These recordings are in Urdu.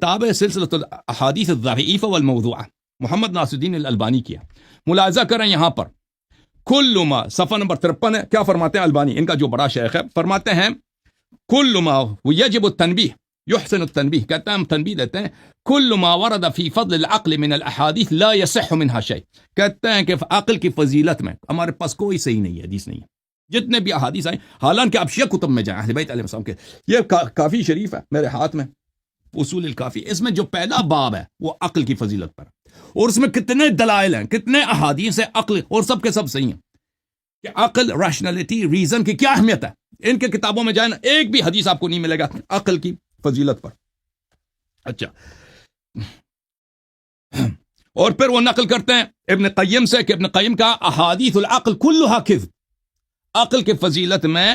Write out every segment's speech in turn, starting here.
کتاب ہے سلسلۃ الاحادیث الضعیفہ والموضوعہ، محمد ناصر الدین الالبانی کیا. ملاحظہ کریں یہاں پر کل ما، صفحہ نمبر 53 ہے. کیا فرماتے ہیں البانی، ان کا جو بڑا شیخ ہے، فرماتے ہیں کل ما یجب التنبیہ یحسن التنبیہ، کہتا ہے ہم تنبیہ دیتے ہیں کل ما ورد فی فضل العقل من الاحادیث لا یصح منها شیء. کہتے ہیں کہ عقل کی فضیلت میں ہمارے پاس کوئی صحیح نہیں ہے، حدیث نہیں ہے، جتنے بھی احادیث آئیں. حالانکہ آپ شیعہ کتب میں جائیں اہل بیت علیہ السلام کے، یہ کافی شریف ہے میرے ہاتھ میں، اصول الکافی، اس میں جو پہلا باب ہے وہ عقل کی فضیلت پر، اور اس میں کتنے دلائل ہیں، کتنے احادیث ہیں عقل، اور سب کے سب صحیح ہیں کہ عقل، ریشنلٹی، ریزن کی کیا اہمیت ہے. ان کے کتابوں میں جائیں نا، ایک بھی حدیث آپ کو نہیں ملے گا عقل کی فضیلت پر. اچھا، اور پھر وہ نقل کرتے ہیں ابن قیم سے کہ ابن قیم کا احادیث العقل کلھا کذب، عقل کی فضیلت میں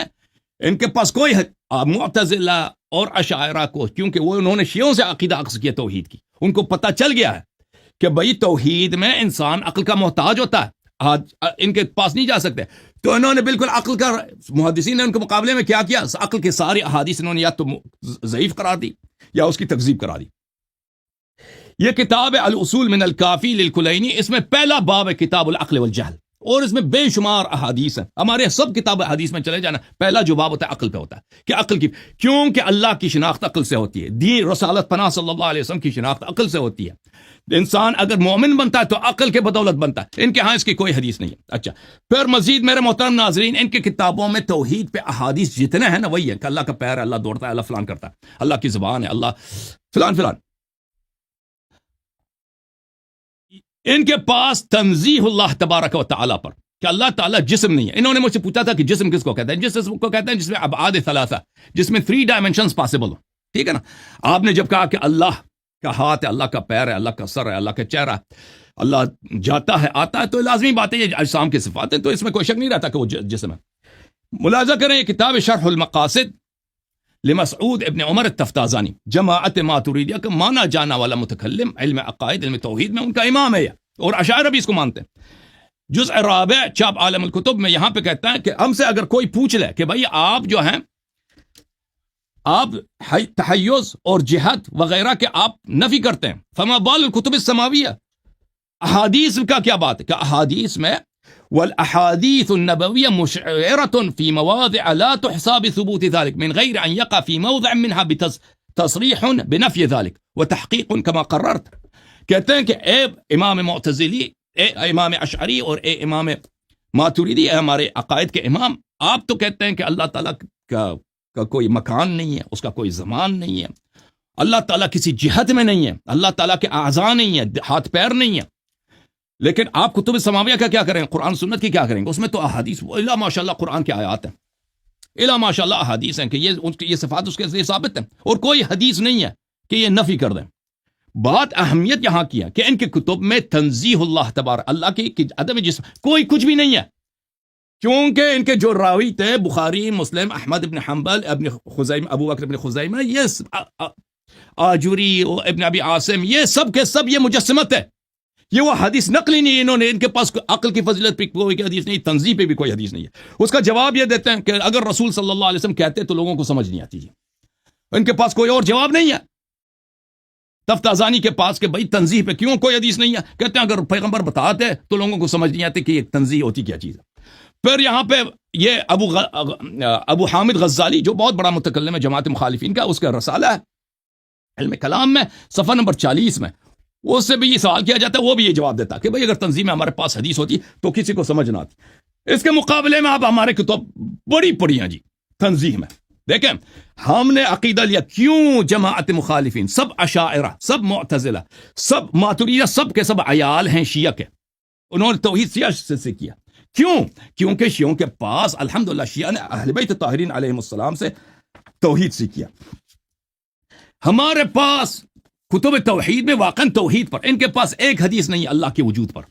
ان کے پاس کوئی معتزلہ اور اشاعرہ کو، کیونکہ وہ انہوں نے شیعوں سے عقیدہ اخذ کیا توحید کی، ان کو پتہ چل گیا ہے کہ بھئی توحید میں انسان عقل کا محتاج ہوتا ہے، ان کے پاس نہیں جا سکتے. تو انہوں نے بالکل عقل کا، محدثین نے ان کے مقابلے میں کیا کیا، عقل کے ساری احادیث انہوں نے یا تو ضعیف قرار دی یا اس کی تکذیب کرا دی. یہ کتاب ہے الاصول من الکافی للکلینی، اس میں پہلا باب ہے کتاب العقل والجہل، اور اس میں بے شمار احادیث ہیں. ہمارے سب کتاب حدیث میں چلے جانا، پہلا جو باب ہوتا ہے عقل پہ ہوتا ہے کہ عقل کی، کیونکہ اللہ کی شناخت عقل سے ہوتی ہے، دین رسالت پناہ صلی اللہ علیہ وسلم کی شناخت عقل سے ہوتی ہے. انسان اگر مومن بنتا ہے تو عقل کے بدولت بنتا ہے. ان کے ہاں اس کی کوئی حدیث نہیں ہے. اچھا، پھر مزید میرے محترم ناظرین، ان کی کتابوں میں توحید پہ احادیث جتنے ہیں نا وہی ہے کہ اللہ کا پیر ہے، اللہ دوڑتا ہے، اللہ فلان کرتا ہے، اللہ کی زبان ہے، اللہ فلان فلان. ان کے پاس تنزیہ اللہ تبارک و تعالیٰ پر کہ اللہ تعالیٰ جسم نہیں ہے. انہوں نے مجھ سے پوچھا تھا کہ جسم کس کو کہتے ہیں؟ جسم کو کہتے ہیں جس میں ابعاد ثلاثہ، جس میں 3 ڈائمینشنز پاسبل ہو. ٹھیک ہے نا. آپ نے جب کہا کہ اللہ کا ہاتھ ہے، اللہ کا پیر ہے، اللہ کا سر ہے، اللہ کا چہرہ ہے، اللہ جاتا ہے آتا ہے، تو لازمی بات ہے یہ اجسام کی صفات ہیں، تو اس میں کوئی شک نہیں رہتا کہ وہ جسم ہے. ملاحظہ کریں یہ کتاب شرح المقاصد لمسعود ابن عمر التفتازانی، جماعت ماتوریدیہ کا مانا جانا والا متکلم، علم عقائد، علم توحید میں ان کا امام ہے یہ، اور اشاعرہ بھی اس کو مانتے ہیں. جزء رابع، چاپ عالم الکتب میں یہاں پہ کہتا ہے کہ ہم سے اگر کوئی پوچھ لے کہ بھائی آپ جو ہیں، آپ تحیز اور جہاد وغیرہ کے آپ نفی کرتے ہیں، فما بال الکتب السماویہ، احادیث کا کیا بات ہے کہ احادیث میں والاحادیث النبویہ مشعرۃ فی مواضع لا تحصى بثبوت ذلك من غیر ان يقع في موضع منها تصریح بنفی ذلك وتحقیق كما قررت. کہتے ہیں کہ اے امام معتزلی، اے امام اشعری، اور اے امام ماتوریدی، اے ہمارے عقائد کے امام، آپ تو کہتے ہیں کہ اللہ تعالیٰ کا کوئی مکان نہیں ہے، اس کا کوئی زمان نہیں ہے، اللہ تعالیٰ کسی جہت میں نہیں ہے، اللہ تعالیٰ کے اعضاء نہیں ہے، ہاتھ پیر نہیں ہے. لیکن آپ کتب سماویہ کا کیا کریں، قرآن سنت کی کیا کریں گے؟ اس میں تو احادیث الا ماشاء اللہ قرآن کے آیات ہیں، الا ماشاء اللہ احادیث ہیں کہ یہ صفات اس کے ذریعے ثابت ہیں، اور کوئی حدیث نہیں ہے کہ یہ نفی کر دیں. بات اہمیت یہاں کی ہے کہ ان کے کتب میں تنزیہ اللہ تبارک، اللہ کی عدم جسم کوئی کچھ بھی نہیں ہے، کیونکہ ان کے جو راوی تھے بخاری، مسلم، احمد ابن حنبل، ابن خزیمہ، ابو بکر ابن خزیمہ، یہ آجوری، ابن ابی عاصم، یہ سب کے سب یہ مجسمت ہے، یہ وہ حدیث نقلی نہیں. انہوں نے، ان کے پاس عقل کی فضیلت پہ کوئی حدیث نہیں، تنزیہ پہ بھی کوئی حدیث نہیں ہے. اس کا جواب یہ دیتے ہیں کہ اگر رسول صلی اللہ علیہ وسلم کہتے تو لوگوں کو سمجھ نہیں آتی. ان کے پاس کوئی اور جواب نہیں ہے تفتازانی کے پاس کہ بھائی تنزیہ پہ کیوں کوئی حدیث نہیں ہے. کہتے ہیں اگر پیغمبر بتاتے تو لوگوں کو سمجھ نہیں آتی کہ یہ تنزیہ ہوتی کیا چیز ہے. پھر یہاں پہ یہ ابو حامد غزالی جو بہت بڑا متکلم ہے جماعت مخالفین کا، اس کا رسالہ ہے علم کلام میں صفحہ نمبر 40 میں، اس سے بھی یہ سوال کیا جاتا ہے، وہ بھی یہ جواب دیتا کہ بھئی اگر تنظیم میں ہمارے پاس حدیث ہوتی تو کسی کو سمجھ نہ آتی. اس کے مقابلے میں آپ ہمارے کتب بڑی پڑی ہیں جی تنظیم میں. دیکھیں ہم نے عقیدہ لیا، کیوں جماعت مخالفین، سب اشاعرہ، سب معتزلہ، سب ماتوریدیہ، سب کے سب عیال ہیں شیعہ کے، انہوں نے توحید سیاست سے کیا. کیوں؟ کیونکہ شیعوں کے پاس الحمدللہ شیعہ نے اہل بیت طاہرین علیہم السلام سے توحید سے کیا. ہمارے پاس کتب توحید میں واقع توحید پر، ان کے پاس ایک حدیث نہیں اللہ کے وجود پر،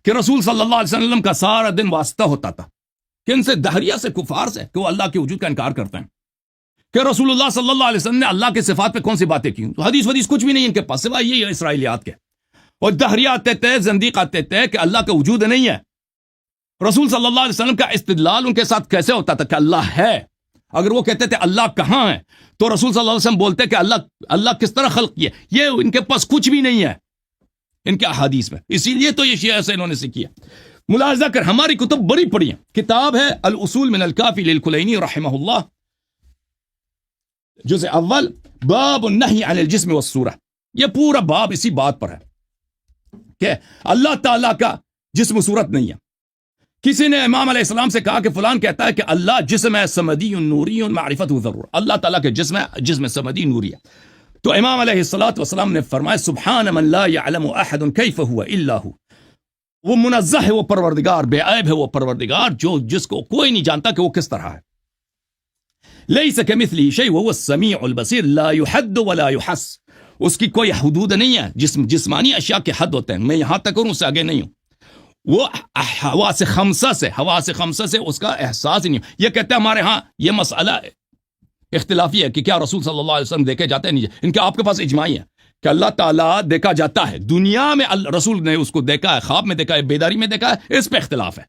کہ رسول صلی اللہ علیہ وسلم کا سارا دن واسطہ ہوتا تھا کہ ان سے دہریہ سے، کفار سے، کہ وہ اللہ کے وجود کا انکار کرتے ہیں، کہ رسول اللہ صلی اللہ علیہ وسلم نے اللہ کے صفات پہ کون سی باتیں کی. تو حدیث کچھ بھی نہیں ان کے پاس سوائے یہ اسرائیلیات کے. اور دہریہ آتے تھے، زندیق آتے تھے کہ اللہ کا وجود نہیں ہے. رسول صلی اللہ علیہ وسلم کا استدلال ان کے ساتھ کیسے ہوتا تھا کہ اللہ ہے، اگر وہ کہتے تھے اللہ کہاں ہے تو رسول صلی اللہ علیہ وسلم بولتے کہ اللہ کس طرح خلق کیا. یہ ان کے پاس کچھ بھی نہیں ہے ان کے احادیث میں. اسی لیے تو یہ شیعہ سے انہوں نے سے کیا. ملاحظہ کر ہماری کتب بڑی پڑھی ہیں. کتاب ہے الاصول من الکافی للکلینی رحمہ اللہ، جزء اول، باب النہی عن الجسم والصورہ. یہ پورا باب اسی بات پر ہے کہ اللہ تعالیٰ کا جسم و صورت نہیں ہے. کسی نے امام علیہ السلام سے کہا کہ فلان کہتا ہے کہ اللہ جسم ہے سمدی نوری معرفت ضرور، اللہ تعالیٰ کے جسم سمدی نوری ہے. تو امام علیہ السلام نے فرمایا سبحان من لا يعلم احد کیف هو الا هو. وہ منزہ ہے، وہ پروردگار بے عیب ہے، وہ پروردگار جس کو کوئی نہیں جانتا کہ وہ کس طرح ہے. لیس کمثلہ شیء وهو السمیع البصیر لا يحد ولا يحس. اس کی کوئی حدود نہیں ہے. جسمانی اشیاء کے حد ہوتے ہیں، میں یہاں تک ہوں، اس سے آگے نہیں ہوں. وہ حواس خمسہ سے اس کا احساس ہی نہیں. یہ کہتے ہیں ہمارے ہاں یہ مسئلہ اختلافی ہے کہ کیا رسول صلی اللہ علیہ وسلم دیکھے جاتے ہیں. نہیں، ان کے آپ کے پاس اجماعی ہے کہ اللہ تعالیٰ دیکھا جاتا ہے. دنیا میں رسول نے اس کو دیکھا ہے، خواب میں دیکھا ہے، بیداری میں دیکھا ہے، اس پہ اختلاف ہے.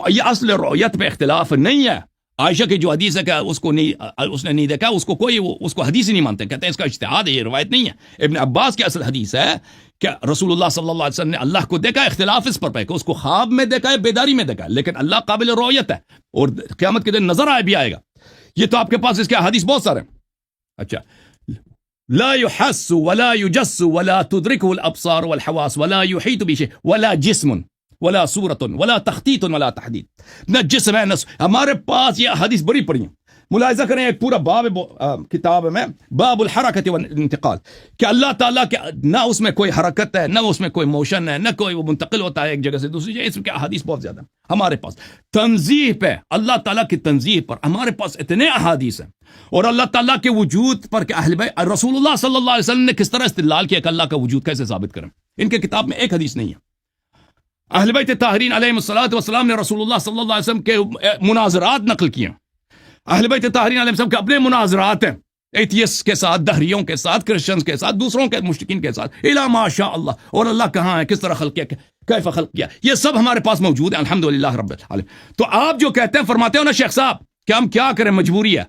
یہ اصل رؤیت پہ اختلاف نہیں ہے. عائشہ کی جو حدیث ہے کہ اس نے نہیں دیکھا، اس کو کوئی اس کو حدیث ہی نہیں مانتے، کہتے ہیں اس کا اجتہاد ہے، یہ روایت نہیں ہے. ابن عباس کی اصل حدیث ہے کہ رسول اللہ صلی اللہ علیہ وسلم نے اللہ کو دیکھا. اختلاف اس پر ہے کہ اس کو خواب میں دیکھا ہے، بیداری میں دیکھا ہے، لیکن اللہ قابل رؤیت ہے اور قیامت کے دن نظر آئے بھی آئے گا. یہ تو آپ کے پاس اس کے حدیث بہت سارے ہیں. اچھا، لا يحس ولا يجس ولا تدركه الابصار والحواس ولا يحيط بشيء ولا جسم ولا صورت ولا تخطیط ولا تحدید. نہ جسم ہے نہ ہمارے پاس یہ حدیث بڑی پڑی ہیں. ملاحظہ کریں، ایک پورا باب کتاب میں باب الحرکت والانتقال کہ اللہ تعالیٰ کے نہ اس میں کوئی حرکت ہے، نہ اس میں کوئی موشن ہے، نہ کوئی وہ منتقل ہوتا ہے ایک جگہ سے دوسری جگہ. اس میں کیا حدیث بہت زیادہ ہمارے پاس. تنزیہ پہ، اللہ تعالیٰ کی تنزیہ پر ہمارے پاس اتنے احادیث ہیں. اور اللہ تعالیٰ کے وجود پر کہ اہل بیت رسول اللہ صلی اللہ علیہ وسلم نے کس طرح استدلال کیا کہ اللہ کا وجود کیسے ثابت کریں. ان کے کتاب میں ایک حدیث نہیں ہے. اہل بیت طاہرین علیہم الصلوۃ والسلام نے رسول اللہ صلی اللہ علیہ وسلم کے مناظرات نقل کیے. اہل بیت طاہرین علیہ السلام کے اپنے مناظرات ہیں، ایتھیسٹ کے ساتھ، دہریوں کے ساتھ، کرسچنز کے ساتھ، دوسروں کے مشرکین کے ساتھ. الا ما شاء اللہ. اور اللہ کہاں ہے، کس طرح خلق کیا، کیف خلق کیا، یہ سب ہمارے پاس موجود ہے الحمدللہ رب العالمین. تو آپ جو کہتے ہیں، فرماتے ہو نا شیخ صاحب کہ ہم کیا کریں، مجبوری ہے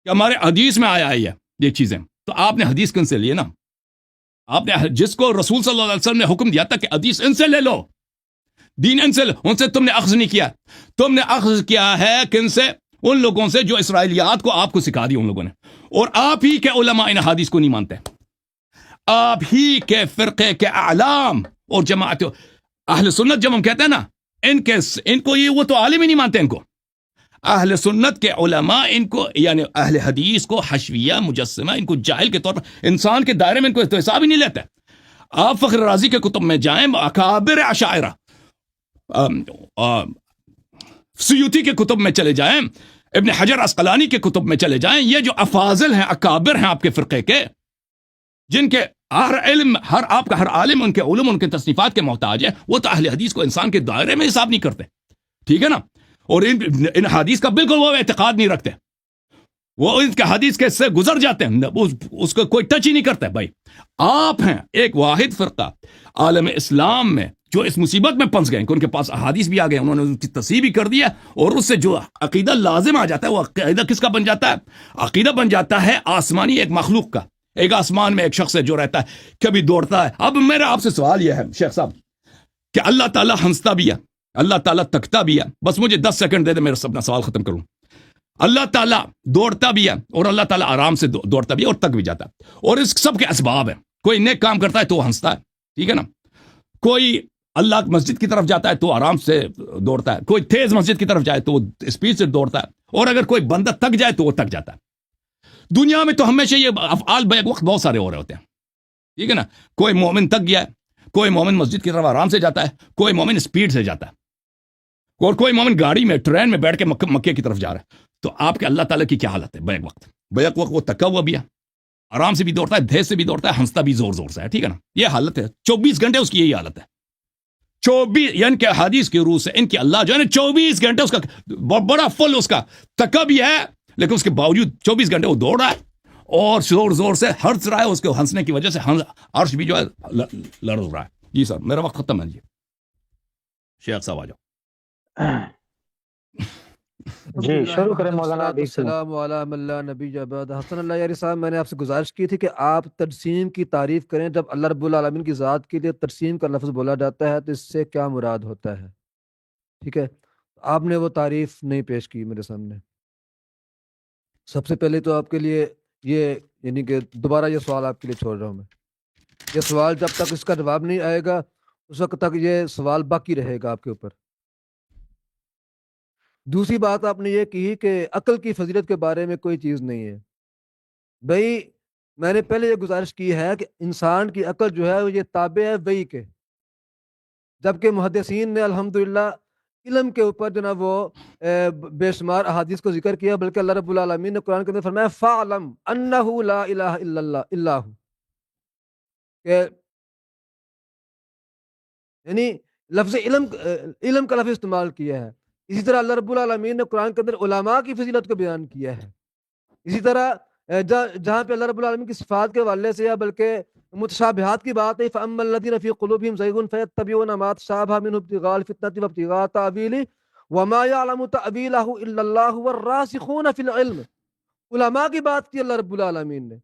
کہ ہمارے حدیث میں آیا ہے یہ چیزیں. تو آپ نے حدیث کن سے لیے نا؟ آپ نے جس کو رسول صلی اللہ علیہ وسلم نے حکم دیا تھا کہ حدیث ان سے لے لو، دین ان سے لو، ان سے تم نے اخذ نہیں کیا. تم نے اخذ کیا ہے کن سے؟ ان لوگوں سے جو اسرائیلیات کو آپ کو سکھا دی ان لوگوں نے. اور آپ ہی کے علماء ان حدیث کو نہیں مانتے. آپ ہی کے فرقے کے اعلام اور جماعت اہل سنت جب ہم کہتے ہیں نا، ان کو یہ وہ تو عالم ہی نہیں مانتے. ان کو اہل سنت کے علماء ان کو یعنی اہل حدیث کو حشویہ مجسمہ، ان کو جاہل کے طور پر انسان کے دائرے میں ان کو تو حساب ہی نہیں لیتے. آپ فخر رازی کے کتب میں جائیں، اکابر اشاعرہ، سیوطی کے کتب میں چلے جائیں، ابن حجر عسقلانی کے کتب میں چلے جائیں، یہ جو افاضل ہیں، اکابر ہیں آپ کے فرقے کے، جن کے آپ کا ہر عالم ان کے علوم، ان کے تصنیفات کے محتاج ہے، وہ تو اہل حدیث کو انسان کے دائرے میں حساب نہیں کرتے. ٹھیک ہے نا؟ اور ان حدیث کا بالکل وہ اعتقاد نہیں رکھتے. وہ ان کے حدیث کے سے گزر جاتے ہیں، اس کو کوئی ٹچ ہی نہیں کرتا. بھائی آپ ہیں ایک واحد فرقہ عالم اسلام میں جو اس مصیبت میں پھنس گئے کہ ان کے پاس احادیث بھی آ گئے، انہوں نے اس کی تصحیح بھی کر دی ہے، اور اس سے جو عقیدہ لازم آ جاتا ہے، وہ عقیدہ کس کا بن جاتا ہے؟ عقیدہ بن جاتا ہے آسمانی ایک مخلوق کا. ایک آسمان میں ایک شخص ہے جو رہتا ہے، کبھی دوڑتا ہے. اب میرا آپ سے سوال یہ ہے شیخ صاحب کہ اللہ تعالیٰ ہنستا بھی ہے، اللہ تعالیٰ تکتا بھی ہے. بس مجھے 10 سیکنڈ دے دے، میرا اپنا سوال ختم کروں. اللہ تعالیٰ دوڑتا بھی ہے اور اللہ تعالیٰ آرام سے دوڑتا بھی ہے اور تک بھی جاتا ہے، اور اس سب کے اسباب ہیں. کوئی نیک کام کرتا ہے تو وہ ہنستا ہے، ٹھیک ہے نا؟ کوئی اللہ مسجد کی طرف جاتا ہے تو آرام سے دوڑتا ہے، کوئی تیز مسجد کی طرف جائے تو وہ اسپیڈ سے دوڑتا ہے، اور اگر کوئی بندہ تک جائے تو وہ تک جاتا ہے. دنیا میں تو ہمیشہ یہ افعال بیک وقت بہت سارے ہو رہے ہوتے ہیں، ٹھیک ہے نا؟ کوئی مومن تک گیا ہے، کوئی مومن مسجد کی طرف آرام سے جاتا ہے، کوئی مومن اسپیڈ سے جاتا ہے، اور کوئی مومن گاڑی میں ٹرین میں بیٹھ کے مکے کی طرف جا رہا ہے. تو آپ کے اللہ تعالیٰ کی کیا حالت ہے بیک وقت وہ تکا ہوا بھی ہے، آرام سے بھی دوڑتا ہے، دھیز سے بھی دوڑتا ہے، ہنستا بھی زور زور سے ہے، ٹھیک ہے نا؟ یہ حالت ہے. 24 گھنٹے اس کی یہی حالت ہے. 24 یعنی کہ حدیث کے روح سے ان کی اللہ جو ہے نا 24 گھنٹے اس کا بڑا فل اس کا تکا بھی ہے، لیکن اس کے باوجود 24 گھنٹے وہ دوڑ رہا ہے اور زور زور سے ہنس رہا ہے. اس کے ہنسنے کی وجہ سے عرش بھی جو ہے لرز رہا ہے. جی سر میرا وقت ختم ہے. جی شیخ صاحب آ جاؤ. الحمد جی للہ شروع کریں وحدہ مولانا والصلاة ابھی سے۔ والسلام علی من لا نبی بعد۔ حسن اللہ یاری صاحب، میں نے آپ سے گزارش کی تھی کہ آپ ترسیم کی تعریف کریں۔ جب اللہ رب العالمین کی ذات کے لیے ترسیم کا لفظ بولا جاتا ہے تو اس سے کیا مراد ہوتا ہے؟ ٹھیک ہے، آپ نے وہ تعریف نہیں پیش کی میرے سامنے۔ سب سے پہلے تو آپ کے لیے یہ یعنی کہ دوبارہ یہ سوال آپ کے لیے چھوڑ رہا ہوں میں۔ یہ سوال جب تک اس کا جواب نہیں آئے گا اس وقت تک یہ سوال باقی رہے گا آپ کے اوپر۔ دوسری بات آپ نے یہ کی کہ عقل کی فضیلت کے بارے میں کوئی چیز نہیں ہے۔ بھائی میں نے پہلے یہ گزارش کی ہے کہ انسان کی عقل جو ہے وہ یہ تابع ہے وحی کے، جبکہ محدثین نے الحمدللہ علم کے اوپر جو نا وہ بے شمار احادیث کو ذکر کیا، بلکہ اللہ رب العالمین نے قرآن کے اندر فرمایا فَعْلَمْ أَنَّهُ لَا إِلَهَ إِلَّا اللَّهُ إِلَّا هُ، کہ یعنی لفظ علم کا لفظ استعمال کیا ہے۔ اسی طرح اللہ رب العالمین نے قرآن کے اندر علماء کی فضیلت کو بیان کیا ہے۔ اسی طرح جہاں پہ اللہ رب العالمین کی صفات کے حوالے سے یا بلکہ متشابہات کی بات ہے، فَأَمَّا الَّذِينَ فِي قُلُوبِهِمْ زَيْغٌ فَيَتَّبِعُونَ مَا تَشَابَهَ مِنْهُ ابْتِغَاءَ الْفِتْنَةِ وَابْتِغَاءَ تَأْوِيلِهِ وَمَا يَعْلَمُ تَأْوِيلَهُ إِلَّا اللَّهُ وَالرَّاسِخُونَ فِي الْعِلْمِ۔ علماء کی بات کی اللہ رب العالمین نے۔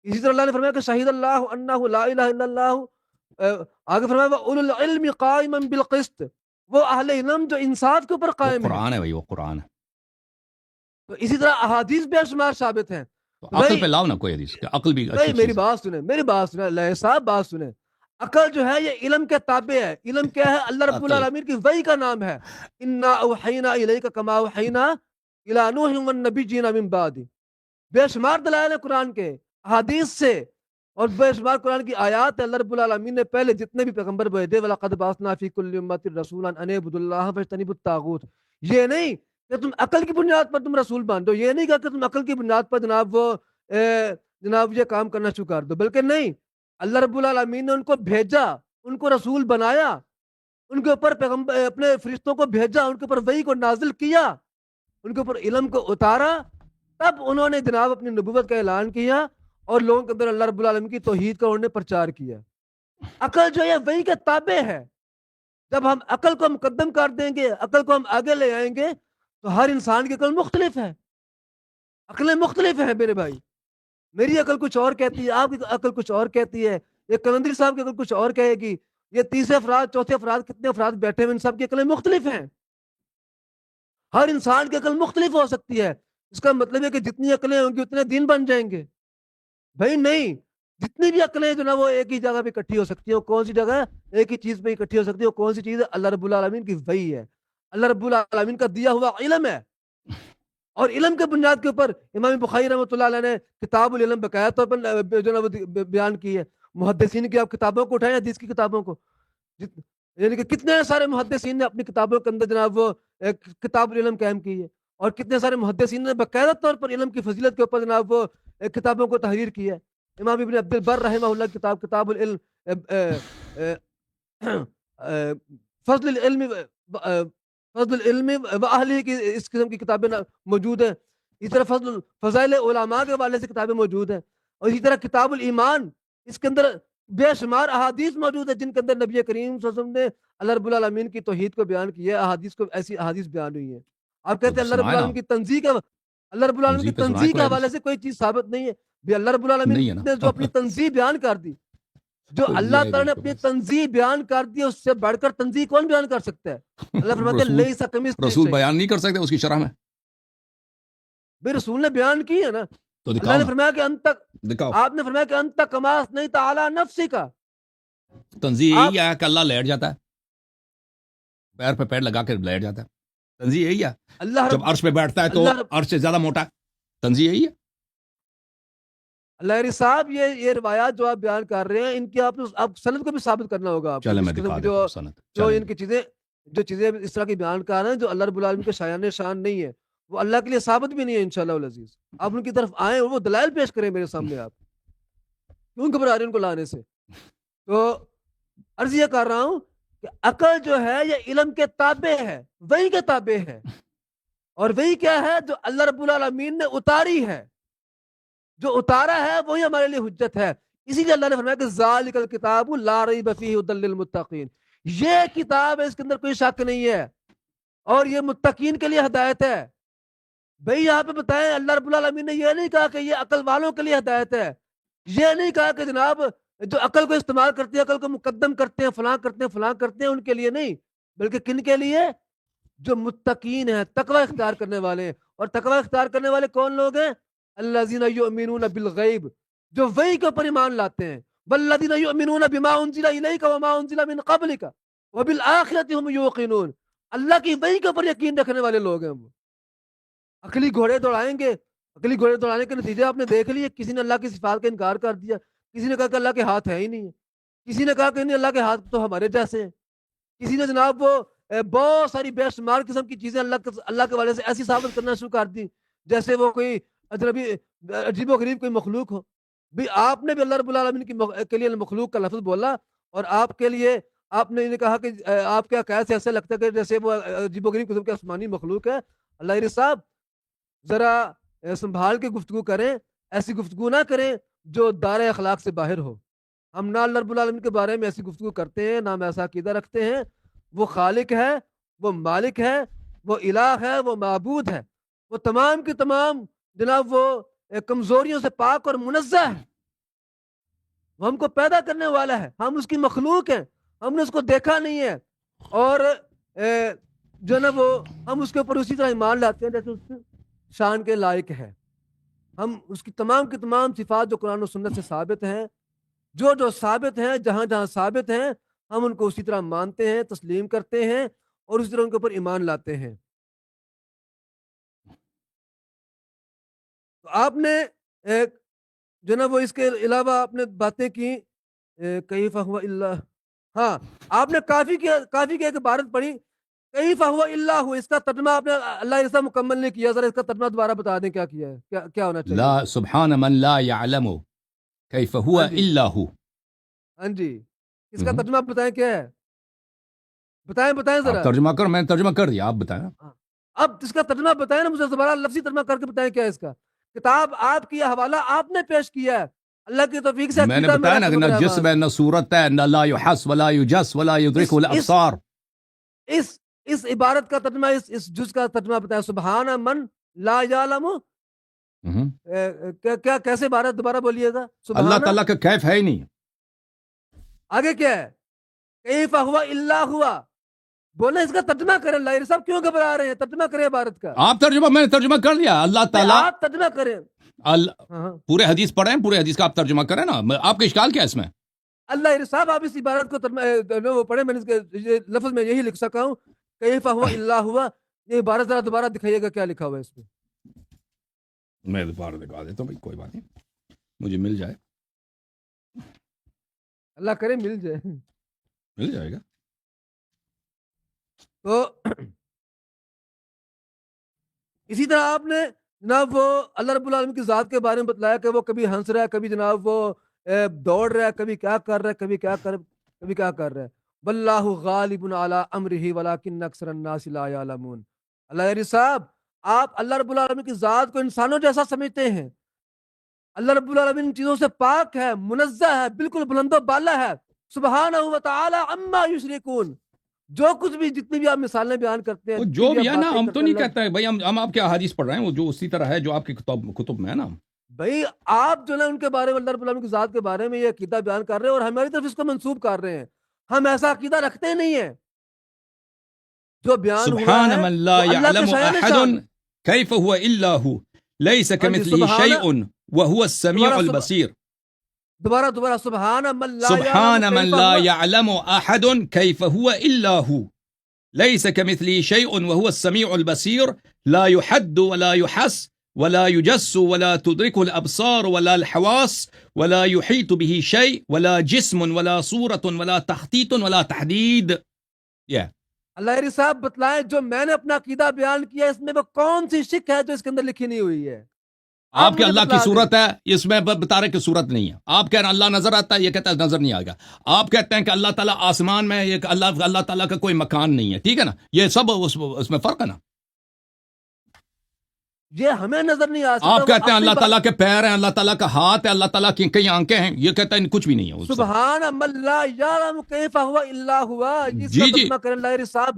اسی طرح اللہ نے فرمایا کہ شہید اللہ انہ لا الہ الا اللہ، آگے فرمایا وَأُولُو الْعِلْمِ قَائِمًا بِالْقِسْطِ، وہ اہل علم جو انصاف کے اوپر وہ قائم ہے۔ قرآن ہے بھائی، وہ قرآن ہے۔ تو اسی طرح احادیث بے شمار ثابت ہیں۔ تو تو عقل بھائی پہ لاؤ نا کوئی حدیث، کہ عقل بھی بھائی اچھی میری چیز ہے۔ بات سنیں، میری بات سنیں، اللہ صاحب بات سنیں۔ عقل جو ہے یہ علم کے تابع ہے۔ علم کیا ہے؟ اللہ رب عقل العالمین کی وحی کا نام ہے۔ انا اوحینا الیک کما اوحینا الی نوح والنبیین من بعد۔ بے شمار دلائل ہیں قرآن کے، احادیث سے، اور بے شمار قرآن کی آیات ہے۔ اللہ رب العالمین نے پہلے جتنے بھی پیغمبر بھیجے وَلَقَدْ بَعَثْنَا فِي كُلِّ أُمَّةٍ رَسُولًا أَنِ اعْبُدُوا اللَّهَ وَاجْتَنِبُوا الطَّاغُوتَ، یہ نہیں کہ تم عقل کی بنیاد پر تم رسول بن دو، یہ نہیں کہا کہ تم عقل کی بنیاد پر جناب وہ جناب یہ کام کرنا شروع کر دو، بلکہ نہیں، اللہ رب العالمین نے ان کو بھیجا، ان کو رسول بنایا، ان کے اوپر پیغمبر اپنے فرشتوں کو بھیجا، ان کے اوپر وحی کو نازل کیا، ان کے اوپر علم کو اتارا، تب انہوں نے جناب اپنی نبوت کا اعلان کیا اور لوگوں کے اندر اللہ رب العالمین کی توحید کا انہوں نے پرچار کیا۔ عقل جو ہے وحی کے تابع ہے۔ جب ہم عقل کو مقدم کر دیں گے، عقل کو ہم آگے لے آئیں گے، تو ہر انسان کی عقل مختلف ہے، عقلیں مختلف ہیں میرے بھائی۔ میری عقل کچھ اور کہتی ہے، آپ کی عقل کچھ اور کہتی ہے، یہ کلندری صاحب کی عقل کچھ اور کہے گی، یہ تیسرے افراد چوتھے افراد کتنے افراد بیٹھے ہوئے ان سب کی عقلیں مختلف ہیں۔ ہر انسان کی عقل مختلف ہو سکتی ہے۔ اس کا مطلب ہے کہ جتنی عقلیں ہوں گی اتنے دین بن جائیں گے؟ بھائی نہیں، جتنی بھی عقلیں جو نا وہ ایک ہی جگہ پہ اکٹھی ہو سکتی ہیں، وہ کون سی جگہ ہے؟ ایک ہی چیز پہ اکٹھی ہو سکتی ہے، وہ کون سی چیز ہے؟ اللہ رب العالمین کی وحی ہے، اللہ رب العالمین کا دیا ہوا علم ہے۔ اور علم کے بنیاد کے اوپر امام بخاری رحمۃ اللہ علیہ نے کتاب العلم بقایا طور پر جو نا وہ بیان کی ہے۔ محدثین کی آپ کتابوں کو اٹھائیں، حدیث کی کتابوں کو، یعنی کہ کتنے سارے محدثین نے اپنی کتابوں کے اندر جناب وہ کتاب العلم قائم کی ہے، اور کتنے سارے محدثین نے باقاعدہ طور پر علم کی فضیلت کے اوپر جناب وہ کتابوں کو تحریر کی ہے۔ امام ابن عبد البر رحمہ اللہ کتاب العلم، فضل العلم فضل العلم و اہلہ کی اس قسم کی کتابیں موجود ہیں۔ اسی طرح فضائل علماء کے حوالے سے کتابیں موجود ہیں، اور اسی طرح کتاب الایمان، اس کے اندر بے شمار احادیث موجود ہیں جن کے اندر نبی کریم صلی اللہ علیہ وسلم نے اللہ رب العالمین کی توحید کو بیان کیا ہے، احادیث کو، ایسی احادیث بیان ہوئی ہیں۔ آپ کہتے تو ہیں اللہ رب سنائے نا، العالمین کی تنزیہ کا، اللہ رب العالمین کی تنظیم پہ سنائے تنزیہ کے کوئی حوالے حدیث، سے کوئی چیز ثابت نہیں ہے بھی۔ اللہ رب العالمین نہیں ہے نے جو اپنی نا۔ تنزیہ بیان کر دی، جو کوئی اللہ ہے تعالیٰ نہیں نے اس کے اپنی پاس۔ تنزیہ بیان کر دی، اس سے بڑھ کر تنزیہ کون بیان کر سکتا ہے؟ اللہ فرماتے ہیں رسول لیسا کمثلہ رسول شیء۔ بیان نہیں کر سکتے اس کی شرح میں؟ بھئی رسول نے بیان کی ہے نا۔ تو اللہ دکھاؤ نے نا، فرمایا کہ انت، دکھاؤ۔ آپ نے فرمایا کہ انت کما اثنیت علی نفسک، تنظیم آپ یہی ہے کہ اللہ لیٹ جاتا ہے، پیر پہ پیر لگا کے لیٹ جاتا ہے، تنظیم یہی ہے۔ اللہ جب رب عرش پہ بیٹھتا ہے تو اللہ رب عرش سے زیادہ موٹا ہے، تنظیم یہی ہے۔ اللہ صاحب یہ روایات جو آپ بیان کر رہے ہیں، ان کی آپ سند کو بھی ثابت کرنا ہوگا آپ کو۔ چلے اس میں قسم دکھا کی دیتا ہوں سند، جو چلیں ان کی چیزیں اس طرح کی بیان کر رہے ہیں جو اللہ رب العالمین کے شایان شان نہیں ہے، وہ اللہ کے لیے ثابت بھی نہیں ہے انشاءاللہ العزیز۔ آپ ان کی طرف آئیں اور وہ دلائل پیش کریں میرے سامنے۔ آپ کیوں گھبرا رہے ہیں ان کو لانے سے؟ تو عرض یہ کر رہا ہوں کہ عقل جو ہے یہ علم کے تابع ہے، وحی کے تابع ہے، اور وحی کیا ہے؟ جو اللہ رب العالمین نے اتاری ہے، جو اتارا ہے وہی ہمارے لیے حجت ہے۔ اسی لیے اللہ نے فرمایا کہ ذالک الکتاب لا ریب فیہ ھدی للمتقین، یہ کتاب ہے، اس کے اندر کوئی شک نہیں ہے، اور یہ متقین کے لیے ہدایت ہے۔ بھائی یہاں پہ بتائیں اللہ رب العالمین نے یہ نہیں کہا کہ یہ عقل والوں کے لیے ہدایت ہے، یہ نہیں کہا کہ جناب جو عقل کو استعمال کرتے ہیں، عقل کو مقدم کرتے ہیں، فلاں کرتے ہیں، فلاں کرتے ہیں، ان کے لیے نہیں، بلکہ کن کے لیے؟ جو متقین ہیں، تقوی اختیار کرنے والے ہیں۔ اور تقوی اختیار کرنے والے کون لوگ ہیں؟ الذین یؤمنون بالغیب، جو وحی کے اوپر ایمان لاتے ہیں، والذین یؤمنون بما انزل الیک وما انزل من قبلک وبالآخرۃ هم یوقنون، اللہ کی وحی کے اوپر یقین رکھنے والے لوگ ہیں وہ۔ عقلی گھوڑے دوڑائیں گے، عقلی گھوڑے دوڑانے کے نتیجے آپ نے دیکھ لیے، کسی نے اللہ کی صفات کا انکار کر دیا، کسی نے کہا کہ اللہ کے ہاتھ ہے ہی نہیں ہے، کسی نے کہا کہ نہیں اللہ کے ہاتھ تو ہمارے جیسے ہیں، کسی نے جناب وہ بہت ساری بے شمار قسم کی چیزیں اللہ کے والے سے ایسی ثابت کرنا شروع کر دی جیسے وہ کوئی اجنبی عجیب و غریب کوئی مخلوق ہو۔ بھی آپ نے بھی اللہ رب العالمین کے لیے مخلوق کا لفظ بولا، اور آپ کے لیے آپ نے انہیں کہا کہ آپ کیا کیسے ایسے لگتا ہے کہ جیسے وہ عجیب و غریب قسم کے آسمانی مخلوق ہے۔ اللہ صاحب ذرا سنبھال کے گفتگو کریں، ایسی گفتگو نہ کریں جو دار اخلاق سے باہر ہو۔ ہم نہ اللہ رب العالمین کے بارے میں ایسی گفتگو کرتے ہیں، نہ ہم ایسا عقیدہ رکھتے ہیں۔ وہ خالق ہے، وہ مالک ہے، وہ الہ ہے، وہ معبود ہے، وہ تمام کی تمام جناب وہ کمزوریوں سے پاک اور منزہ ہے۔ وہ ہم کو پیدا کرنے والا ہے، ہم اس کی مخلوق ہیں، ہم نے اس کو دیکھا نہیں ہے، اور جو نا وہ ہم اس کے اوپر اسی طرح ایمان لاتے ہیں جیسے اس کی شان کے لائق ہے۔ ہم اس کی تمام صفات جو قرآن و سنت سے ثابت ہیں، جو ثابت ہیں، جہاں جہاں ثابت ہیں، ہم ان کو اسی طرح مانتے ہیں، تسلیم کرتے ہیں، اور اسی طرح ان کے اوپر ایمان لاتے ہیں۔ تو آپ نے جو نا وہ اس کے علاوہ آپ نے باتیں کی کیف هو الا، ہاں آپ نے کافی کی ایک عبارت پڑھی کیف هو الا هو، اس کا ترجمہ آپ نے اللہ ایسا مکمل نہیں کیا، ذرا اس کا ترجمہ دوبارہ بتا دیں کیا کیا ہے، کیا ہونا چاہیے؟ لا سبحان من لا يعلم كيف هو ہاں جی، الا هو۔ ہاں جی، اس کا ترجمہ آپ بتائیں کیا ہے؟ بتائیں آپ ذرا۔ ترجمہ کر، میں نے ترجمہ کر دیا، آپ بتائیں۔ اب اس کا ترجمہ بتائیں نا، مجھے دوبارہ لفظی ترجمہ کر کے بتائیں کیا ہے اس کا۔ کتاب آپ کی، حوالہ آپ نے پیش کیا ہے، اللہ کی توفیق سے میں نے عقیدہ بتایا میرا نا کہ چمک نہ رہا ہے جسم ہے، نہ صورت ہے، نہ لا يحس ولا يجس ولا يدرك الابصار۔ اس عبارت کا ترجمہ، اس جز کا ترجمہ بتائیں، سبحان من لا یعلم، کیا کیسے عبارت دوبارہ بولیے گا؟ اللہ سبحان، تعالیٰ کا کیف ہے ہی نہیں۔ آگے کیا ہے؟ کیف ہوا الا ہوا، بولے اس کا ترجمہ کریں۔ اللہ صاحب کیوں گھبرا رہے ہیں؟ ترجمہ کریں عبارت کا۔ آپ ترجمہ، میں نے ترجمہ کر دیا۔ اللہ تعالیٰ، آپ ترجمہ کریں۔ ہاں، پورے حدیث پڑھیں، پورے حدیث کا آپ ترجمہ کریں نا، آپ کا اشکال کیا ہے اس میں؟ اللہ صاحب آپ اس عبارت کو وہ پڑھیں، میں نے یہ لفظ میں یہی لکھ سکا ہوں، کیف ہوا الا ہوا، یہ عبارت ذرا دوبارہ دکھائیے گا کیا لکھا ہوا ہے اس میں۔ میں دوبارہ دکھا دیتا ہوں بھائی، کوئی بات نہیں، مجھے مل جائے، اللہ کرے مل جائے۔ مل جائے گا۔ تو اسی طرح آپ نے جناب وہ اللہ رب العالمین کی ذات کے بارے میں بتلایا کہ وہ کبھی ہنس رہا ہے، کبھی جناب وہ دوڑ رہا ہے، کبھی کیا کر رہا ہے، کبھی کیا کر رہا ہے۔ واللہ غالب علی امرہ ولکن اکثر الناس لا یعلمون۔ اللہ صاحب آپ اللہ رب العالمین کی ذات کو انسانوں جیسا سمجھتے ہیں، اللہ رب العالمین ان چیزوں سے پاک ہے، منزہ ہے، بالکل بلند و بالا ہے، سبحانہ و تعالی عما یشرکون۔ جو کچھ بھی، جتنی بھی آپ مثالیں بیان کرتے ہیں، وہ جو بھی ہے نا، ہم تو نہیں کہتے ہیں بھائی، ہم آپ کیا حدیث پڑھ رہے ہیں، وہ جو اسی طرح ہے جو آپ کی کتب میں ہے نا۔ بھائی آپ جو نا ان کے بارے میں، اللہ رب العالمین کی ذات کے بارے میں یہ عقیدہ بیان کر رہے ہیں اور ہماری طرف اس کو منسوب کر رہے ہیں، ہم ایسا عقیدہ رکھتے نہیں ہیں۔ جو بیان ہوا سبحان ہے من لا وہ اللہ کے يعلم شان احد شان۔ كيف هو الا هو ليس كمثله شيء وهو السميع البصير۔ دوبارہ سبحان من لا سبحان من لا يعلم يعلم احد كيف هو الا هو ليس كمثله شيء وهو السميع البصير، لا يحد ولا يحس ولا يجس ولا تدركه الابصار ولا الحواس ولا يحيط به شيء ولا جسم ولا صورة ولا تخطيط ولا تحديد۔ اللہ صاحب بتلائیں، جو میں نے اپنا عقیدہ بیان کیا اس میں وہ کون سی شک ہے جو اس کے اندر لکھی نہیں ہوئی ہے؟ آپ کے اللہ کی صورت ہے، اس میں بتا رہے کہ صورت نہیں ہے۔ آپ کہہ رہے ہیں اللہ نظر آتا ہے، یہ کہتا ہے نظر نہیں آئے گا۔ آپ کہتے ہیں کہ اللہ تعالیٰ آسمان میں، یہ اللہ تعالیٰ کا کوئی مکان نہیں ہے، ٹھیک ہے نا، یہ سب اس میں فرق ہے نا۔ یہ ہمیں نظر نہیں آ سکتا۔ آپ کہتے ہیں اللہ تعالیٰ کے پیر ہیں، اللہ تعالیٰ کا ہاتھ ہے، اللہ تعالیٰ کی کئی آنکھیں ہیں، یہ کہتا ہے کچھ بھی نہیں ہے۔ سبحان من لا یعلم کیف هو الا هو، اس کا ترجمہ کریں اللہ صاحب،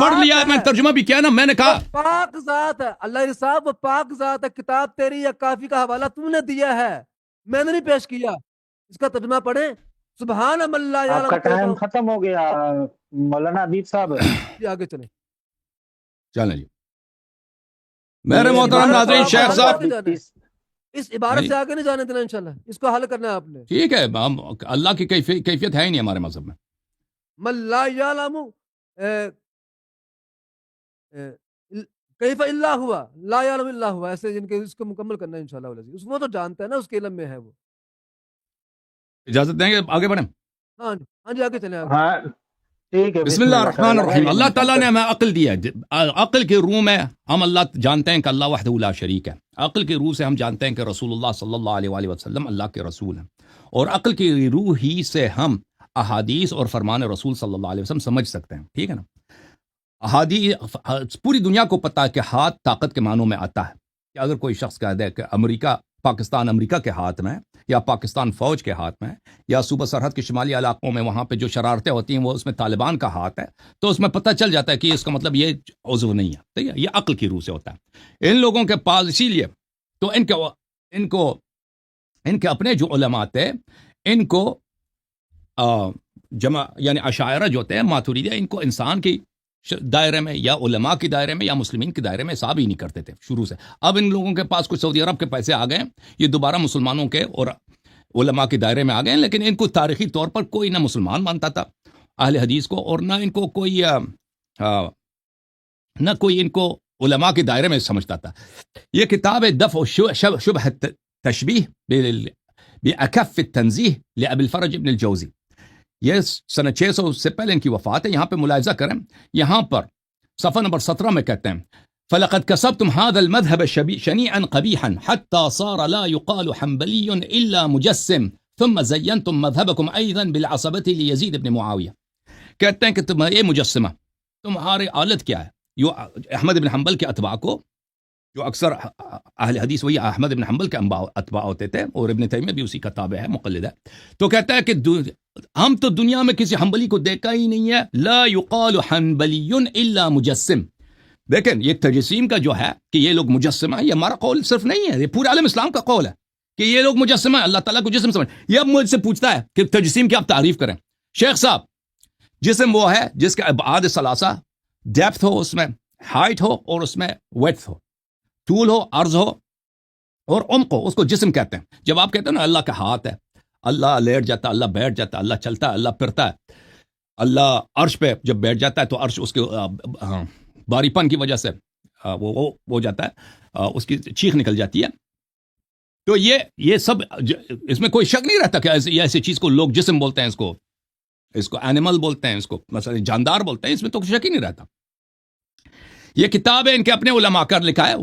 پڑھ لیا ہے, میں نے ترجمہ بھی کیا نا, میں نے کہا پاک ذات ہے اللہ صاحب, وہ پاک ذات ہے. کتاب تیری یا کافی کا حوالہ تم نے دیا ہے, میں نے نہیں پیش کیا. اس کا ترجمہ پڑھیں. سبحان من لا آپ یعلم کا ٹائم کیف. ختم ہو گیا مولانا حبیب صاحب. جی آگے چلیں. چلیں جی. میرے محترم ناظرین, شیخ صاحب اس عبارت سے آگے نہیں جانے دینا انشاءاللہ, اس کو حل کرنا ہے آپ نے. ٹھیک ہے, اللہ کی کیفیت ہے ہی نہیں ہمارے مذہب میں. من لا یعلم کیف الا ہوا, لا یعلم الا ہوا, ایسے جن کے اس کو مکمل کرنا ہے انشاءاللہ العزیز. وہ تو جانتا ہے نا, اس کے علم میں ہے وہ. اجازت دیں گے آگے بڑھیں؟ ہاں جی, ہاں جی, آگے چلیں. آگے ہاں ٹھیک ہے. بسم اللہ الرحمن الرحیم. اللہ تعالیٰ نے ہمیں عقل دیا ہے. عقل کے روح میں ہم اللہ جانتے ہیں کہ اللہ وحدہ لا شریک ہے. عقل کے روح سے ہم جانتے ہیں کہ رسول اللہ صلی اللہ علیہ وآلہ وسلم اللہ کے رسول ہیں. اور عقل کی روح ہی سے ہم احادیث اور فرمان رسول صلی اللہ علیہ وسلم سمجھ سکتے ہیں. ٹھیک ہے نا. احادیث پوری دنیا کو پتہ ہے کہ ہاتھ طاقت کے معنوں میں آتا ہے. کہ اگر کوئی شخص کہہ دے کہ پاکستان امریکہ کے ہاتھ میں, یا پاکستان فوج کے ہاتھ میں, یا صوبہ سرحد کے شمالی علاقوں میں وہاں پہ جو شرارتیں ہوتی ہیں وہ اس میں طالبان کا ہاتھ ہے, تو اس میں پتہ چل جاتا ہے کہ اس کا مطلب یہ عضو نہیں ہے. ٹھیک ہے, یہ عقل کی روح سے ہوتا ہے. ان لوگوں کے پاس اسی لیے تو ان کے اپنے جو علماء تھے, ان کو جمع یعنی اشاعرہ جو ہوتے ہیں ماتوریدیہ, ان کو انسان کی دائرے میں یا علماء کے دائرے میں یا مسلمین کے دائرے میں حساب ہی نہیں کرتے تھے شروع سے. اب ان لوگوں کے پاس کچھ سعودی عرب کے پیسے آ گئے, یہ دوبارہ مسلمانوں کے اور علماء کے دائرے میں آ گئے, لیکن ان کو تاریخی طور پر کوئی نہ مسلمان مانتا تھا اہل حدیث کو, اور نہ ان کو کوئی ان کو علماء کے دائرے میں سمجھتا تھا. یہ کتاب دفع شبہ تشبیہ بأکف التنزیہ لأبی الفرج ابن الجوزی, یہ سنہ 600 سے پہلے ان کی وفات ہے. یہاں پہ ملاحظہ کریں, یہاں پر صفحہ نمبر 17 میں کہتے ہیں فَلَقَدْ كَسَبْتُمْ هَذَا الْمَذْهَبَ شَنِيعًا قَبِيحًا حَتَّى صَارَ لَا يُقَالُ حَنْبَلِيٌّ إِلَّا مُجَسِّمٌ ثُمَّ زَيَّنْتُمْ مَذْهَبَكُمْ أَيْضًا بِالْعَصَبَةِ لِيَزِيدَ بْنِ معاویہ. کہتے ہیں کہ تم یہ مجسمہ, تمہاری حالت کیا ہے. یہ احمد بن حنبل کے اتباع کو, جو اکثر اہل حدیث وہی احمد بن حنبل کے اتباع ہوتے تھے, اور ابن تیمیہ بھی اسی کا تابع ہے, مقلد ہے, تو کہتا ہے کہ ہم تو دنیا میں کسی حنبلی کو دیکھا ہی نہیں ہے. لا یقال حنبلی الا مجسم. دیکھیں یہ تجسیم کا جو ہے کہ یہ لوگ مجسمہ ہیں, یہ ہمارا قول صرف نہیں ہے, یہ پورے عالم اسلام کا قول ہے کہ یہ لوگ مجسمہ ہیں, اللہ تعالیٰ کو جسم سمجھ. یہ اب مجھ سے پوچھتا ہے کہ تجسیم کی آپ تعریف کریں. شیخ صاحب, جسم وہ ہے جس کا ابعاد ثلاثہ, ڈیپتھ ہو اس میں, ہائٹ ہو اور اس میں ویڈتھ ہو, طول ہو, عرض ہو اور عمق ہو, اس کو جسم کہتے ہیں. جب آپ کہتے ہیں نا اللہ کا ہاتھ ہے, اللہ لیٹ جاتا, اللہ بیٹھ جاتا, اللہ چلتا ہے, اللہ پھرتا ہے, اللہ عرش پہ جب بیٹھ جاتا ہے تو عرش اس کے باری پن کی وجہ سے وہ ہو جاتا ہے, اس کی چیخ نکل جاتی ہے. تو یہ سب اس میں کوئی شک نہیں رہتا کہ ایسی چیز کو لوگ جسم بولتے ہیں, اس کو اینیمل بولتے ہیں, اس کو مثلا جاندار بولتے ہیں, اس میں تو شک ہی نہیں رہتا. یہ کتاب ہے ان کے اپنے علماء کر لکھا ہے.